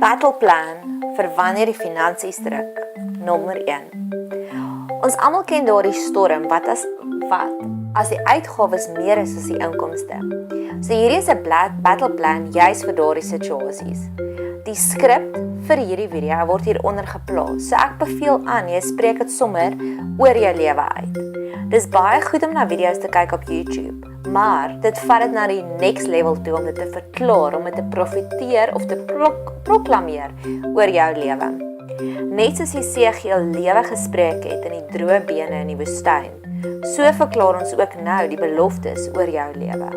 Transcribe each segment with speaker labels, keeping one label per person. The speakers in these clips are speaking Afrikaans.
Speaker 1: Battleplan vir wanneer die finansies druk. Nommer 1. Ons almal ken daardie storm wat as die uitgawes meer is as die inkomste. So hierdie is 'n battleplan juis vir daardie situasies. Die skrip vir hierdie video word hieronder geplaas. So ek beveel aan, jy spreek dit sommer oor jou lewe uit. Dis baie goed om na video's te kyk op YouTube, maar dit vat dit na die next level toe om dit te verklaar, om dit te profiteer of te proklameer oor jou lewe. Net soos Jesegiel lewe gespreek het in die droë bene in die woestyn, so verklaar ons ook nou die beloftes oor jou lewe.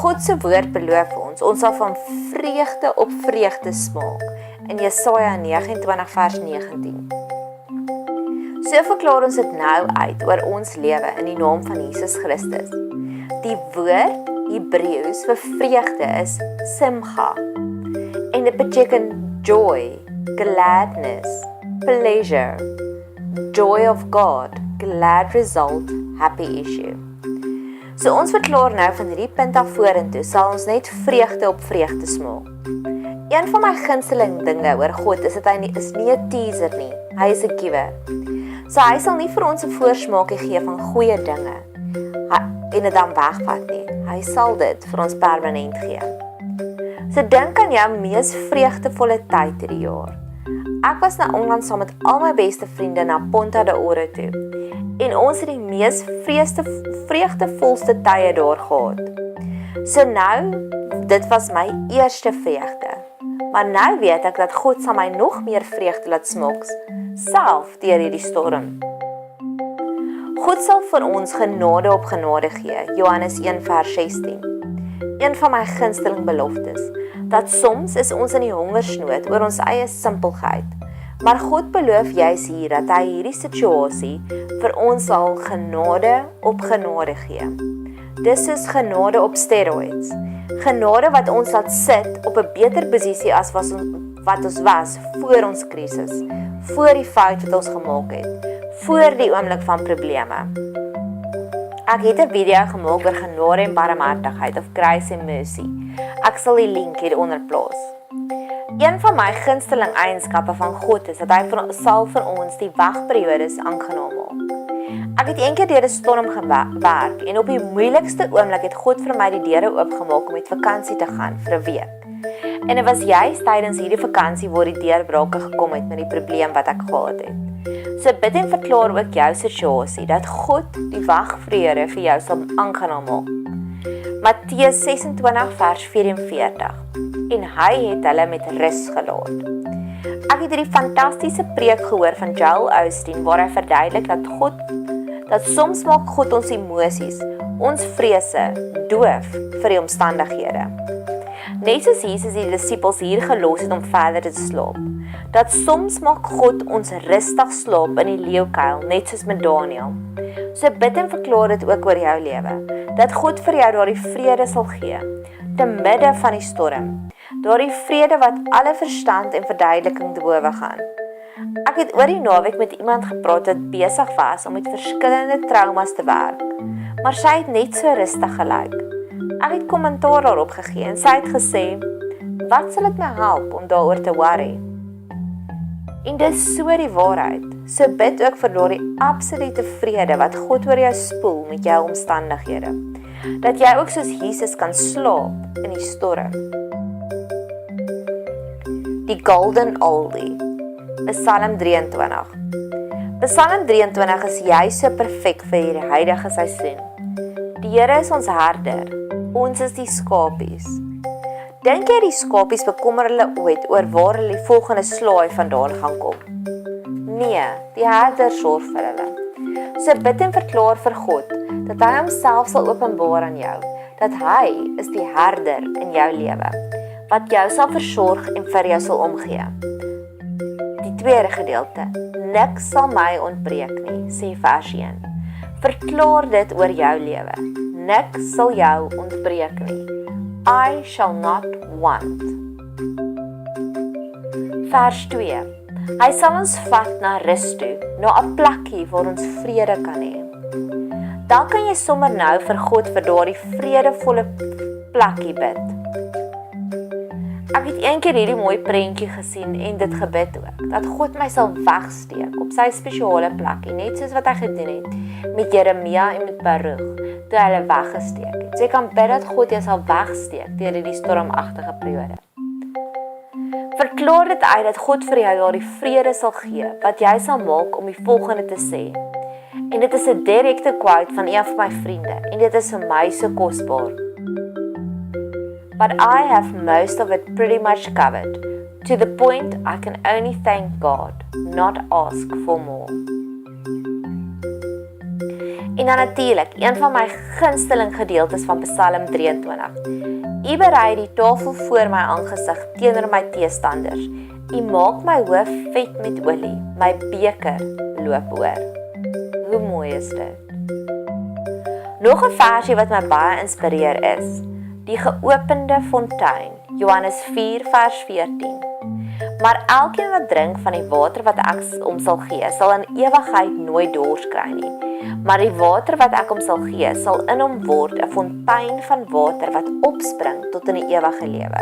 Speaker 1: God se woord beloof ons sal van vreugde op vreugde smaak in Jesaja 29 vers 19. So verklaar ons dit nou uit oor ons lewe in die naam van Jesus Christus. Die woord Hebreëus vir vreugde is simcha en dit beteken joy, gladness, pleasure, joy of God, glad result, happy issue. So ons verklaar nou van hierdie punt af vorentoe sal ons net vreugde op vreugde smaak. Een van my gunsteling dinge oor God is dat hy is nie 'n teaser nie, hy is 'n giver. So hy sal nie vir ons 'n voorsmaakie gee van goeie dinge en dit dan wegvat nie. Hy sal dit vir ons permanent gee. So dink aan jou mees vreugdevolle tyd hierdie jaar. Ek was nou onlangs saam met al my beste vriende na Ponta de Oro toe en ons het die mees vreugdevolste tye daar gehad. So nou, dit was my eerste vreugde. Maar nou weet ek dat God sal my nog meer vreugde laat smaak, self deur hierdie storm. God sal vir ons genade op genade gee, Johannes 1 vers 16. Een van my gunsteling beloftes, dat soms is ons in die hongersnood oor ons eie simpelheid, maar God beloof juis hier dat hy hierdie situasie vir ons sal genade op genade gee. Dis soos genade op steroids. Genade wat ons laat sit op 'n beter posisie as wat ons was voor ons krisis, voor die fout wat ons gemaak het, voor die oomblik van probleme. Ek het 'n video gemaak oor genade en barmhartigheid of grace and mercy. Ek sal die link hieronder plaas. Een van my gunsteling eienskappe van God is dat hy sal vir ons die wagperiodes aangenaam maak. Ek het eendag deur 'n storm gewerk en op die moeilikste oomblik het God vir my die deure oopgemaak om met vakansie te gaan vir 'n week. En dit was juist tydens hierdie vakansie waar die deurbrake gekom het met die probleem wat ek gehad het. So bid en verklaar ook jou situasie dat God die wagvrede vir jou sal aangenaam maak. Matteus 26 vers 44. En hy het hulle met rus gelaat. Ek het hierdie fantastiese preek gehoor van Joel Osteen waar hy verduidelik dat soms maak God ons emosies, ons vrese, doof vir die omstandighede. Net soos Jesus die disippels hier gelos het om verder te slaap, dat soms maak God ons rustig slaap in die leeukuil, net soos met Daniel. So bid en verklaar dit ook oor jou lewe, dat God vir jou daardie vrede sal gee, te midde van die storm, daardie vrede wat alle verstand en verduideliking te bowe gaan. Ek het oor die naweek met iemand gepraat wat besig was om met verskillende traumas te werk, maar sy het net so rustig gelyk. Ek het kommentaar daarop gegee en sy het gesê, wat sal dit my help om daaroor te worry? En dis so die waarheid, so bid ook vir daardie absolute vrede wat God oor jou spoel met jou omstandighede, dat jy ook soos Jesus kan slaap in die storm. Die Golden Oldie, Psalm 23. Psalm 23 is juist so perfek vir hierdie huidige seisoen. Die Here is ons herder, ons is die skapies. Dink jy die skapies bekommer hulle ooit oor waar hulle die volgende slaai vandaan gaan kom? Nee, die herder sorg vir hulle. So bid en verklaar vir God, dat hy homself sal openbaar aan jou, dat hy is die herder in jou lewe, wat jou sal versorg en vir jou sal omgee. Die tweede gedeelte, niks sal my ontbreek nie, sê vers 1. Verklaar dit oor jou lewe, niks sal jou ontbreek nie. I shall not want. Vers 2. Hy sal ons vat na rus toe, na 'n plekkie waar ons vrede kan hê. Dan kan jy sommer nou vir God vir daardie vredevolle plekkie bid. het een keer hierdie mooi prentjie gesien en dit gebid ook, dat God my sal wegsteek op sy spesiale plekkie, net soos wat hy gedoen het met Jeremia en met Baruch, toe hulle weggesteek het. So jy kan bid dat God jou sal wegsteek deur hierdie stormagtige periode. Verklaar dit uit dat God vir jou daardie vrede sal gee, wat jy sal maak om die volgende te sê. En dit is 'n direkte quote van een van my vriende, en dit is vir my so kosbaar. But I have most of it pretty much covered, to the point I can only thank God, not ask for more. En dan natuurlik, een van my gunsteling gedeeltes van Psalm 23. U berei die tafel voor my aangesig teenoor my teestanders. U maak my hoof vet met olie, my beker loop oor. Hoe mooi is dit? Nog 'n versie wat my baie inspireer is, die geopende fontein, Johannes 4 vers 14. Maar elkeen wat drink van die water wat ek hom sal gee, sal in ewigheid nooit dors kry nie. Maar die water wat ek hom sal gee, sal in hom word 'n fontein van water wat opspring tot in die ewige lewe.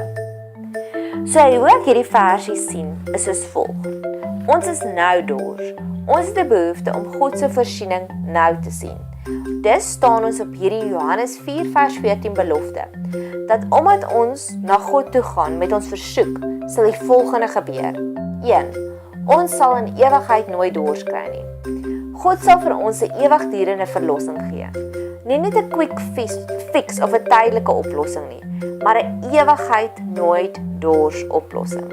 Speaker 1: So hoe ek hierdie versie sien, is soos volg. Ons is nou dors. Ons het 'n behoefte om God se voorsiening nou te sien. Dis staan ons op hierdie Johannes 4 vers 14 belofte, dat omdat ons na God toe gaan met ons versoek, sal die volgende gebeur. 1. Ons sal in ewigheid nooit dors kry nie. God sal vir ons 'n ewigdurende verlossing gee. Nie net 'n quick fix of 'n tydelike oplossing nie, maar 'n ewigheid nooit dors oplossing.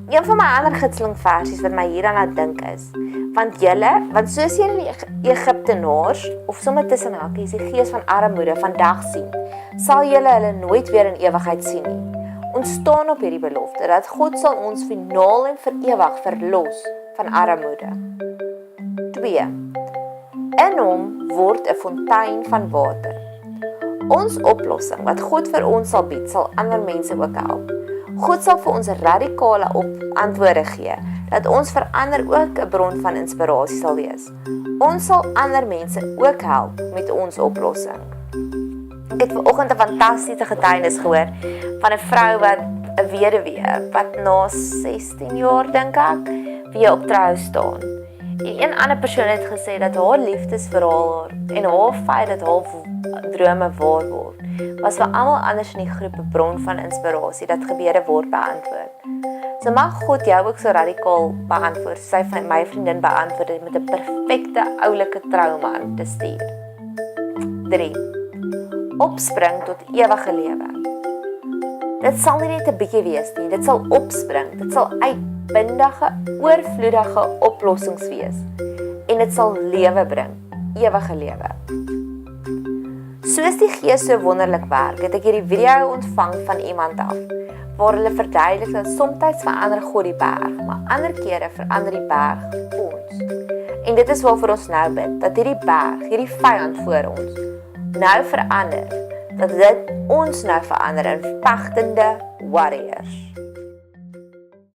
Speaker 1: Een van my ander gunsteling versies wat my hieraan laat dink is, want soos julle die Egiptenaars, of sommer tussen hakies, die gees van armoede vandag sien, sal julle hulle nooit weer in ewigheid sien nie. Ons staan op hierdie belofte, dat God sal ons finaal en vir ewig verlos van armoede. 2. In hom word 'n fontein van water. Ons oplossing wat God vir ons sal bied, sal ander mense ook help. God sal vir ons radikale antwoorde gee, dat ons vir ander ook 'n bron van inspirasie sal wees. Ons sal ander mense ook help met ons oplossing. Ek het vanoggend 'n fantastiese getuienis gehoor van 'n vrou wat 'n weduwee wat na 16 jaar dink ek weer op trou staan. En een ander persoon het gesê dat haar liefdesverhaal en haar feit dat haar drome waar word, was vir almal anders in die groep 'n bron van inspirasie dat gebede word beantwoord. So mag God jou ook so radikaal beantwoord, sy van my vriendin beantwoord het met 'n perfekte oulike trouman te stuur. 3. Opspring tot ewige lewe. Dit sal nie net 'n bietjie wees nie, dit sal opspring, dit sal uitbundige, oorvloedige oplossings wees. En dit sal lewe bring, ewige lewe. Soos die Gees so wonderlik werk, het ek hierdie video ontvang van iemand af, waar hulle verduidelik dat soms verander God die berg, maar ander kere verander die berg ons. En dit is waarvoor ons nou bid, dat hierdie berg, hierdie vyand voor ons, nou verander, dat dit ons nou verander in vegtende warriors.